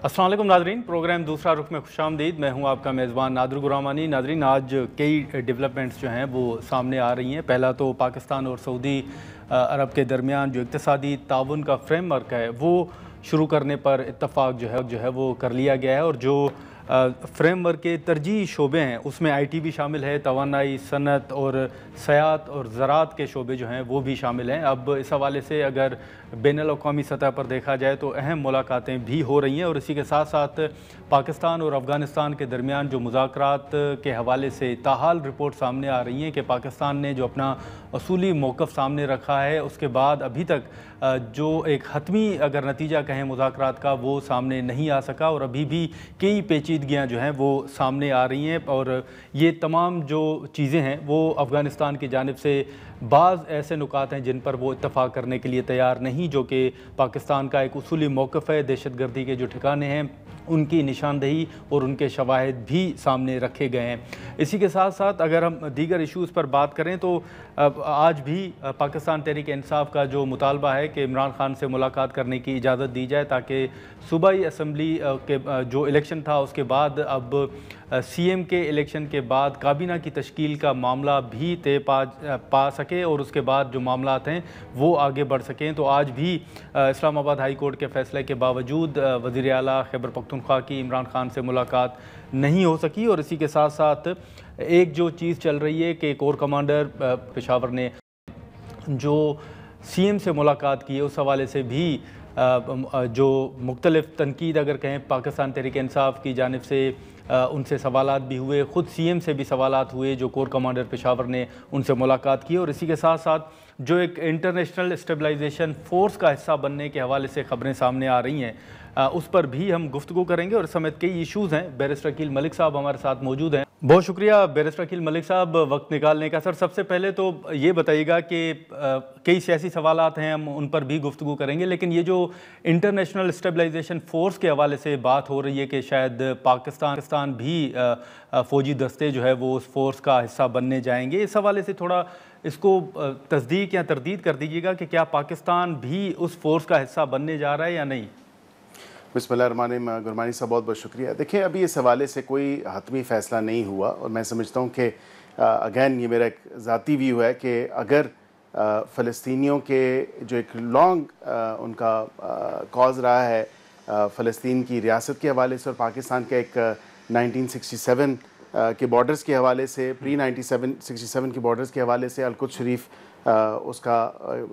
अस्सलाम वालेकुम Nadreen, programme दूसरा रुख में खुशामदीद। मैं हूं आपका मेज़बान नादर गुरामानी। नादरीन, आज कई डेवलपमेंट्स जो हैं वो सामने आ रही हैं। पहला तो पाकिस्तान और सऊदी अरब के दरमियान जो इक़्तिसादी ताउन का फ्रेमवर्क है वो शुरू करने पर इत्तफ़ाक़ जो है वो कर लिया गया है। और जो फ्रेमवर्क के तरजीही शोबे हैं उसमें IT भी शामिल है, तवानाई, सनत और सयाहत और ज़राअत के शोबे जो हैं वो भी शामिल हैं। अब इस हवाले से अगर बैनुल-अक़वामी सतह पर देखा जाए तो अहम मुलाकातें भी हो रही हैं। और इसी के साथ साथ पाकिस्तान और अफ़गानिस्तान के दरमियान जो मुज़ाकरात के हवाले से ताहाल रिपोर्ट सामने आ रही हैं कि पाकिस्तान ने जो अपना असूली मौक़िफ़ सामने रखा है उसके बाद अभी तक जो एक हतमी अगर नतीजा कहें मुज़ाकरात का वो सामने नहीं आ सका और अभी भी कई पेचीदगियाँ जो हैं वो सामने आ रही हैं। और ये तमाम जो चीज़ें हैं वो अफ़गानिस्तान की जानिब से बाज़ ऐसे नुकात हैं जिन पर वो इत्तफ़ाक़ करने के लिए तैयार नहीं, जो कि पाकिस्तान का एक उसूली मौक़िफ़ है। दहशतगर्दी के जो ठिकाने हैं उनकी निशानदेही और उनके शवाहिद भी सामने रखे गए हैं। इसी के साथ साथ अगर हम दीगर इशूज़ पर बात करें तो आज भी पाकिस्तान तहरीक-ए-इंसाफ़ का जो मुतालबा है कि इमरान खान से मुलाकात करने की इजाज़त दी जाए ताकि सूबाई असम्बली के जो इलेक्शन था उसके बाद अब CM के इलेक्शन के बाद काबीना की तश्कील का मामला भी तय पा सके और उसके बाद जो मामलात हैं वो आगे बढ़ सकें। तो आज भी इस्लामाबाद हाई कोर्ट के फ़ैसले के बावजूद वज़ीर आला खैबर पख्तूनख्वा की इमरान खान से मुलाकात नहीं हो सकी। और इसी के साथ साथ एक जो चीज़ चल रही है कि कोर कमांडर पेशावर ने जो CM से मुलाकात की है उस हवाले से भी जो मुख्तलिफ़ तनकीद अगर कहें पाकिस्तान तहरीक-ए-इंसाफ़ की जानिब से उनसे सवालात भी हुए, ख़ुद CM से भी सवालात हुए जो कोर कमांडर पेशावर ने उनसे मुलाकात की। और इसी के साथ साथ जो एक इंटरनेशनल स्टेबलाइजेशन फ़ोर्स का हिस्सा बनने के हवाले से ख़बरें सामने आ रही हैं, उस पर भी हम गुफ्तगू करेंगे। और समेत कई इशूज़ हैं। बैरिस्टर अकील मलिक साहब हमारे साथ मौजूद हैं। बहुत शुक्रिया बैरिस्टर अकील मलिक साहब वक्त निकालने का। सर, सबसे पहले तो ये बताइएगा कि कई सियासी सवालात हैं, हम उन पर भी गुफ्तगू करेंगे, लेकिन ये जो इंटरनेशनल स्टेबलाइजेशन फ़ोर्स के हवाले से बात हो रही है कि शायद पाकिस्तान भी फ़ौजी दस्ते जो है वो उस फ़ोर्स का हिस्सा बनने जाएंगे, इस हवाले से थोड़ा इसको तस्दीक या तरदीद कर दीजिएगा कि क्या पाकिस्तान भी उस फ़ोर्स का हिस्सा बनने जा रहा है या नहीं। बिस्मिल्लाहिर्रहमानिर्रहीम। गुरमानी साहब बहुत बहुत शुक्रिया। देखिए, अभी इस हवाले से कोई हतमी फ़ैसला नहीं हुआ और मैं समझता हूँ कि अगैन ये मेरा एक ज़ाती व्यू है कि अगर फ़लस्तीनियों के जो एक लॉन्ग उनका कॉज रहा है फ़लस्तीन की रियासत के हवाले से और पाकिस्तान के एक 1967 के बॉर्डर्स के हवाले से, प्री 1967 के बॉर्डर्स के हवाले से अल-कुद्स शरीफ उसका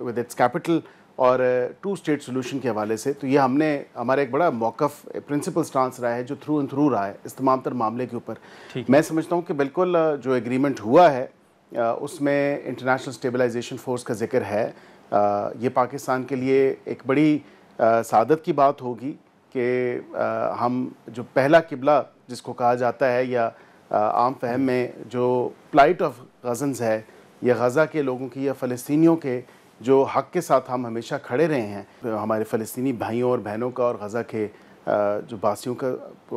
विद इट्स कैपिटल और 2 स्टेट सोल्यूशन के हवाले से, तो ये हमारा एक बड़ा मौक़िफ़ प्रिंसिपल स्टांस रहा है जो थ्रू एंड थ्रू रहा है इस तमाम तर मामले के ऊपर। मैं समझता हूँ कि बिल्कुल जो एग्रीमेंट हुआ है उसमें इंटरनेशनल स्टेबलाइजेशन फ़ोर्स का जिक्र है। ये पाकिस्तान के लिए एक बड़ी सादत की बात होगी कि हम जो पहला किबला जिसको कहा जाता है या आम फहम में जो प्लाइट ऑफ गज़न्स है या गज़ा के लोगों की या फ़लस्तीनियों के जो हक़ के साथ हम हमेशा खड़े रहे हैं, हमारे फ़लस्तीनी भाइयों और बहनों का और गज़ा के जो बासियों का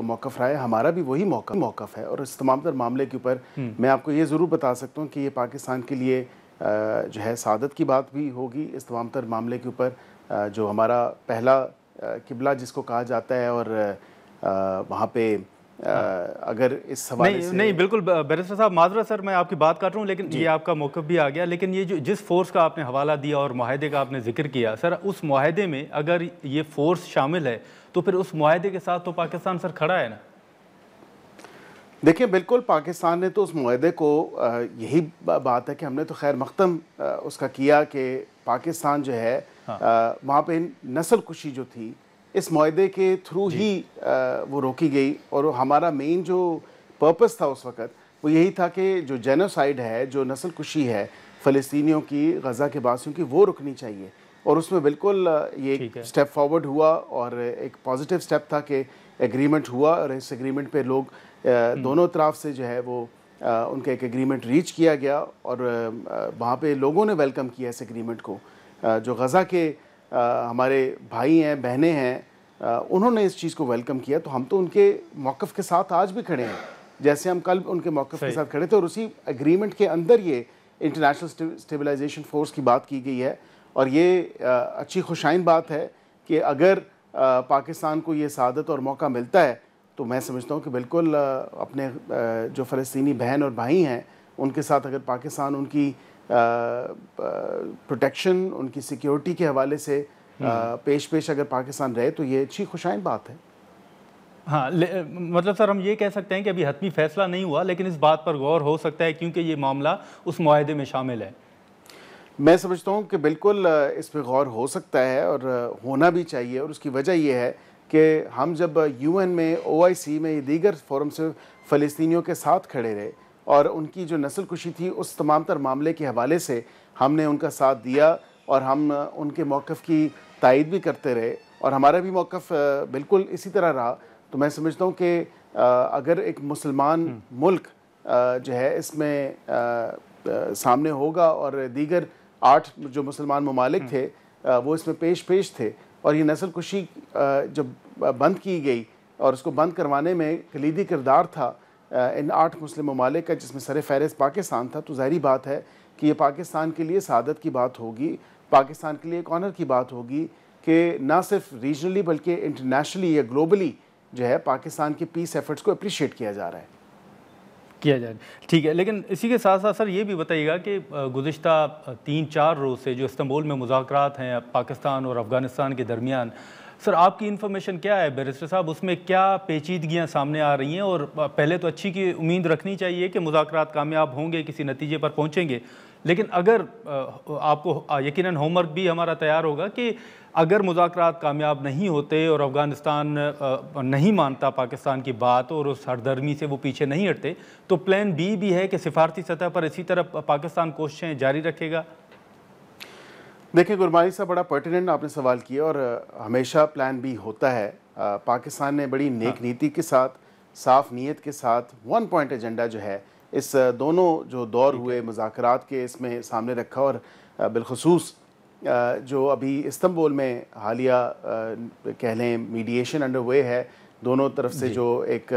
मौक़िफ़ रहा है, हमारा भी वही मौक़िफ़ है। और इस तमाम तर मामले के ऊपर मैं आपको ये ज़रूर बता सकता हूँ कि ये पाकिस्तान के लिए जो है सादत की बात भी होगी इस तमाम तर मामले के ऊपर, जो हमारा पहला किबला जिसको कहा जाता है। और वहाँ पे अगर इस हवाले से नहीं बिल्कुल बैरिस्टर साहब, माज़रत सर मैं आपकी बात काट रहा हूँ, लेकिन ये आपका मौक़िफ़ भी आ गया। लेकिन ये जो जिस फ़ोर्स का आपने हवाला दिया और मुआहदे का आपने जिक्र किया, सर उस मुआहदे में अगर ये फ़ोर्स शामिल है तो फिर उस मुआहदे के साथ तो पाकिस्तान सर खड़ा है ना। देखिए, बिल्कुल पाकिस्तान ने तो उस मुआहदे को यही बात है कि हमने तो खैर मख्तम उसका किया कि पाकिस्तान जो है वहाँ पे नस्ल कुशी जो थी इस मुआहदे के थ्रू ही वो रोकी गई। और हमारा मेन जो पर्पस था उस वक़्त वो यही था कि जो जेनोसाइड है, जो नस्ल कुशी है फ़लस्तीनियों की, गज़ा के बासियों की, वो रुकनी चाहिए। और उसमें बिल्कुल ये एक स्टेप फॉरवर्ड हुआ और एक पॉजिटिव स्टेप था कि एग्रीमेंट हुआ। और इस एग्रीमेंट पे लोग दोनों तरफ से जो है वो उनका एक एग्रीमेंट रीच किया गया और वहाँ पे लोगों ने वेलकम किया इस एग्रीमेंट को। जो गज़ा के हमारे भाई हैं, बहनें हैं, उन्होंने इस चीज़ को वेलकम किया। तो हम तो उनके मौक़िफ़ के साथ आज भी खड़े हैं जैसे हम कल उनके मौक़िफ़ के साथ खड़े थे। और उसी एग्रीमेंट के अंदर ये इंटरनेशनल स्टेबलाइजेशन फ़ोर्स की बात की गई है। और ये अच्छी खुशाइन बात है कि अगर पाकिस्तान को ये सादत और मौका मिलता है तो मैं समझता हूँ कि बिल्कुल अपने जो फ़लस्तीनी बहन और भाई हैं उनके साथ अगर पाकिस्तान उनकी प्रोटेक्शन, उनकी सिक्योरिटी के हवाले से पेश अगर पाकिस्तान रहे तो ये अच्छी खुशाइन बात है। हाँ, मतलब सर हम ये कह सकते हैं कि अभी हतमी फैसला नहीं हुआ, लेकिन इस बात पर गौर हो सकता है क्योंकि ये मामला उस मुआहदे में शामिल है। मैं समझता हूँ कि बिल्कुल इस पर गौर हो सकता है और होना भी चाहिए, और उसकी वजह यह है कि हम जब UN में, OIC में, दीगर फोरम से फ़लस्तीनियों के साथ खड़े रहे और उनकी जो नस्ल कुशी थी उस तमाम तर मामले के हवाले से हमने उनका साथ दिया और हम उनके मौक़िफ़ की तायद भी करते रहे और हमारा भी मौक़िफ़ बिल्कुल इसी तरह रहा। तो मैं समझता हूँ कि अगर एक मुसलमान मुल्क जो है इसमें सामने होगा और दीगर 8 जो मुसलमान ममालिक थे वो इसमें पेश थे और ये नस्ल कुशी जब बंद की गई और उसको बंद करवाने में कलीदी किरदार था इन 8 मुस्लिम ममालिक का, जिसमें सर फ़हरिस्त पाकिस्तान था, तो ज़ाहिरी बात है कि ये पाकिस्तान के लिए सादत की बात होगी, पाकिस्तान के लिए एक ऑनर की बात होगी कि ना सिर्फ रीजनली बल्कि इंटरनेशनली या ग्लोबली जो है पाकिस्तान के पीस एफर्ट्स को अप्रिशिएट किया जा रहा है, किया जाए। ठीक है, लेकिन इसी के साथ साथ सर ये भी बताइएगा कि गुज़िश्ता 3-4 रोज़ से जो इस्तांबुल में मुज़ाकरात हैं पाकिस्तान और अफ़गानिस्तान के दरमियान, सर आपकी इन्फॉर्मेशन क्या है बैरिस्टर साहब, उसमें क्या पेचीदगियाँ सामने आ रही हैं? और पहले तो अच्छी की उम्मीद रखनी चाहिए कि मुज़ाकरात कामयाब होंगे, किसी नतीजे पर पहुँचेंगे, लेकिन अगर आपको यकीनन होमवर्क भी हमारा तैयार होगा कि अगर मुज़ाकरात कामयाब नहीं होते और अफ़गानिस्तान नहीं मानता पाकिस्तान की बात और उस हरदर्मी से वो पीछे नहीं हटते, तो प्लान बी भी है कि सिफारती सतह पर इसी तरह पाकिस्तान कोशिशें जारी रखेगा। देखिए गुरमानी साहब, बड़ा पर्टिनेंट आपने सवाल किया और हमेशा प्लान बी होता है। पाकिस्तान ने बड़ी नेक नीति के साथ, साफ नीयत के साथ 1 पॉइंट एजेंडा जो है इस दोनों जो दौर हुए मुज़ाकरात के इसमें सामने रखा और बिलखुसूस जो अभी इस्तांबुल में हालिया कह लें मीडिएशन अंडर वे है, दोनों तरफ से जो एक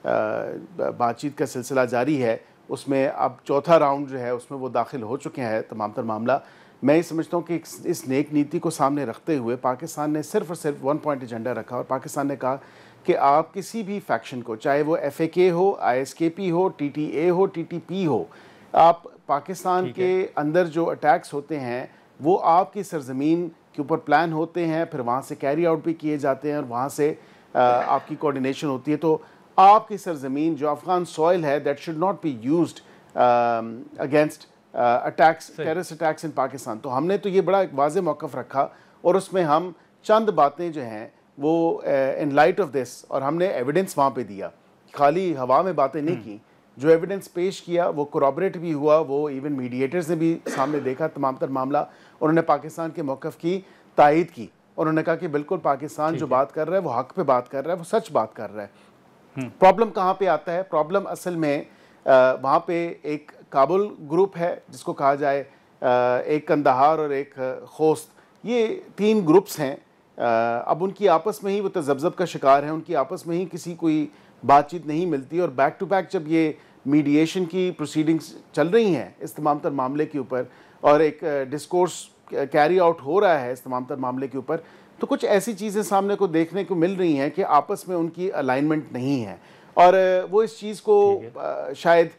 बातचीत का सिलसिला जारी है, उसमें अब चौथा राउंड जो है उसमें वो दाखिल हो चुके हैं तमाम तर मामला। मैं ये समझता हूँ कि इस नेक नीति को सामने रखते हुए पाकिस्तान ने सिर्फ और सिर्फ 1 पॉइंट एजेंडा रखा और पाकिस्तान ने कहा कि आप किसी भी फैक्शन को, चाहे वो FAK हो, ISKP हो, TTA हो, TTP हो, आप पाकिस्तान के अंदर जो अटैक्स होते हैं वो आपकी सरजमीन के ऊपर प्लान होते हैं, फिर वहाँ से कैरी आउट भी किए जाते हैं और वहाँ से आपकी कोऑर्डिनेशन होती है। तो आपकी सरजमीन जो अफगान सॉइल है, that should not be used against attacks, terrorist attacks in Pakistan. तो हमने तो ये बड़ा एक वाज़ेह मौक़िफ़ रखा और उसमें हम चंद बातें जो हैं वो इन लाइट ऑफ दिस, और हमने एविडेंस वहाँ पे दिया, खाली हवा में बातें नहीं की, जो एविडेंस पेश किया वो कोरॉबरेट भी हुआ, वो इवन मीडिएटर्स ने भी सामने देखा तमाम तर मामला, उन्होंने पाकिस्तान के मौक़िफ़ की तायद की, उन्होंने कहा कि बिल्कुल पाकिस्तान जो बात कर रहा है वो हक़ पे बात कर रहा है, वो सच बात कर रहा है। प्रॉब्लम कहाँ पे आता है? प्रॉब्लम असल में वहाँ पे एक काबुल ग्रुप है जिसको कहा जाए, एक कंदहार और एक खोस्त, ये 3 ग्रुप्स हैं। अब उनकी आपस में ही वो तज़ब्ज़ब का शिकार है, उनकी आपस में ही किसी कोई बातचीत नहीं मिलती और बैक टू बैक जब ये मीडिएशन की प्रोसीडिंग्स चल रही हैं इस तमाम तर मामले के ऊपर और एक डिस्कोर्स कैरी आउट हो रहा है इस तमाम तर मामले के ऊपर, तो कुछ ऐसी चीज़ें सामने को देखने को मिल रही हैं कि आपस में उनकी अलाइनमेंट नहीं है और वो इस चीज़ को शायद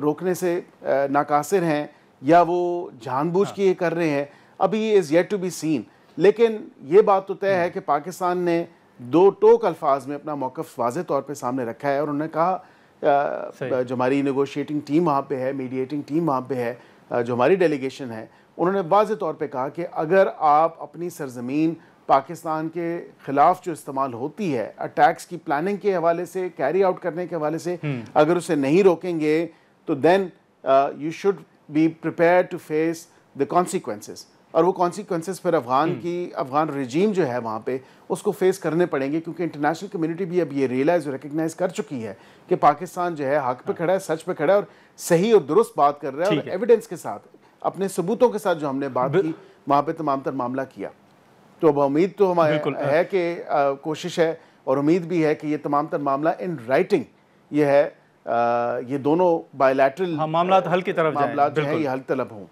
रोकने से नाकासिर हैं या वो जानबूझ के ये कर रहे हैं, अभी is yet to be seen. लेकिन ये बात तो तय है कि पाकिस्तान ने 2 टोक अल्फाज में अपना मौक़िफ़ वाज़े तौर पे सामने रखा है और उन्होंने कहा, जो हमारी नेगोशिएटिंग टीम वहाँ पे है, मीडिएटिंग टीम वहाँ पे है, जो हमारी डेलीगेशन है, उन्होंने वाज़े तौर पे कहा कि अगर आप अपनी सरजमीन पाकिस्तान के ख़िलाफ़ जो इस्तेमाल होती है अटैक्स की प्लानिंग के हवाले से, कैरी आउट करने के हवाले से, अगर उसे नहीं रोकेंगे तो then you should be prepare to face the consequences. और वो कॉन्सिक्वेंसेस फिर अफ़गान रजीम जो है वहाँ पे उसको फेस करने पड़ेंगे, क्योंकि इंटरनेशनल कम्युनिटी भी अब ये रियलाइज़ और रिकग्नाइज़ कर चुकी है कि पाकिस्तान जो है हक़ पे खड़ा है, सच पे खड़ा है और सही और दुरुस्त बात कर रहा है और एविडेंस के साथ, अपने सबूतों के साथ जो हमने बात की वहाँ पे तमाम तर मामला किया। तो अब उम्मीद तो हमारे है कि कोशिश है और उम्मीद भी है कि ये तमाम तर मामला इन राइटिंग ये है, ये दोनों बायलैटरल मामला हल की तरफ मामला जो है ये हल तलब हों।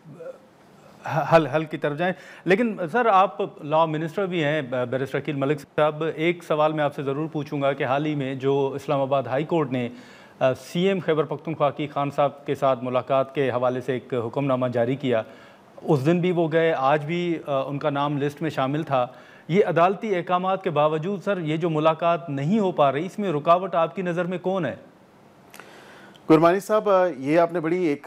हल की तरफ जाएं। लेकिन सर, आप लॉ मिनिस्टर भी हैं, बैरिस्टर अकील मलिक साहब। एक सवाल मैं आपसे ज़रूर पूछूंगा कि हाल ही में जो इस्लामाबाद हाई कोर्ट ने सीएम खैबर पख्तूनख्वा की खान साहब के साथ मुलाकात के हवाले से एक हुक्मनामा जारी किया, उस दिन भी वो गए, आज भी उनका नाम लिस्ट में शामिल था। ये अदालती अहकामात के बावजूद सर ये जो मुलाकात नहीं हो पा रही, इसमें रुकावट आपकी नज़र में कौन है? गुरमानी साहब, ये आपने बड़ी एक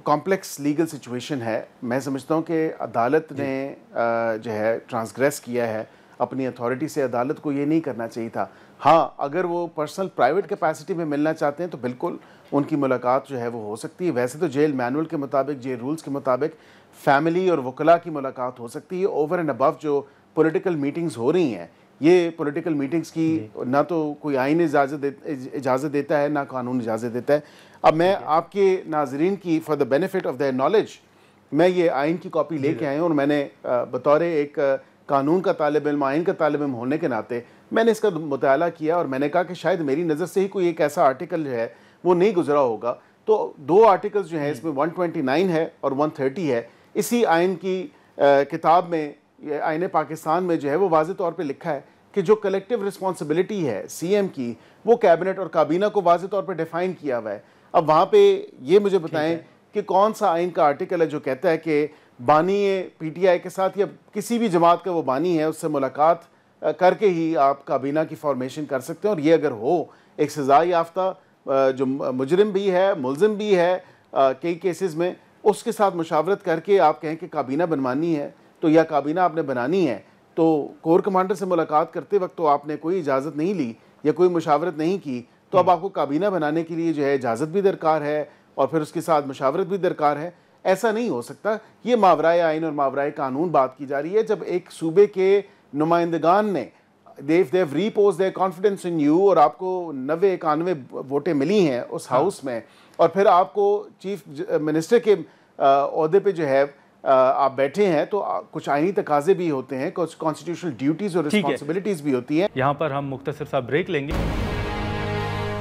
कॉम्प्लेक्स लीगल सिचुएशन है। मैं समझता हूँ कि अदालत ने जो है ट्रांसग्रेस किया है अपनी अथॉरिटी से। अदालत को ये नहीं करना चाहिए था। हाँ, अगर वो पर्सनल प्राइवेट कैपेसिटी में मिलना चाहते हैं तो बिल्कुल उनकी मुलाकात जो है वो हो सकती है। वैसे तो जेल मैनुअल के मुताबिक, जेल रूल्स के मुताबिक फैमिली और वकला की मुलाकात हो सकती है। ओवर एंड अबव जो पॉलिटिकल मीटिंग्स हो रही हैं, ये पॉलिटिकल मीटिंग्स की ना तो कोई आइन इजाज़त देता है, ना कानून इजाज़त देता है। अब मैं आपके नाजरीन की for the benefit of their knowledge मैं ये आइन की कॉपी लेके आया हूँ और मैंने बतौर एक कानून का तालिब इल्म, आइन का तालिब इल्म होने के नाते मैंने इसका मुताला किया और मैंने कहा कि शायद मेरी नज़र से ही कोई एक ऐसा आर्टिकल जो है वो नहीं गुजरा होगा। तो दो आर्टिकल्स जो हैं इसमें 129 है और 130 है। इसी आइन की किताब में, आइन पाकिस्तान में जो है वो वाज़ेह तौर पे लिखा है कि जो कलेक्टिव रिस्पॉन्सिबिलिटी है सीएम की, वो कैबिनेट और काबीना को वाज़ेह तौर पे डिफ़ाइन किया हुआ है। अब वहाँ पे ये मुझे बताएं कि कौन सा आइन का आर्टिकल है जो कहता है कि बानी पीटीआई के साथ या किसी भी जमात का वो बानी है उससे मुलाकात करके ही आप काबीना की फॉर्मेशन कर सकते हैं। और ये अगर हो, एक सज़ा याफ्ता जो मुजरिम भी है, मुलजिम भी है कई केसेस में, उसके साथ मुशावरत करके आप कहें कि काबीना बनवानी है तो या काबीना आपने बनानी है, तो कोर कमांडर से मुलाकात करते वक्त तो आपने कोई इजाज़त नहीं ली या कोई मुशावरत नहीं की, तो अब आपको काबीना बनाने के लिए जो है इजाज़त भी दरकार है और फिर उसके साथ मुशावरत भी दरकार है। ऐसा नहीं हो सकता। ये मावराए आइन और मावराए कानून बात की जा रही है। जब एक सूबे के नुमाइंदगान ने देव Repos there confidence in you और आपको 90-91 वोटें मिली हैं उस हाउस में, और फिर आपको चीफ मिनिस्टर के ओहदे पे जो है आप बैठे हैं, तो कुछ आईनी तकाजे भी होते हैं, कुछ कॉन्स्टिट्यूशनल ड्यूटीज़ और रिस्पॉन्सिबिलिटीज़ भी होती हैं। यहाँ पर हम मुख्तसर सा ब्रेक लेंगे।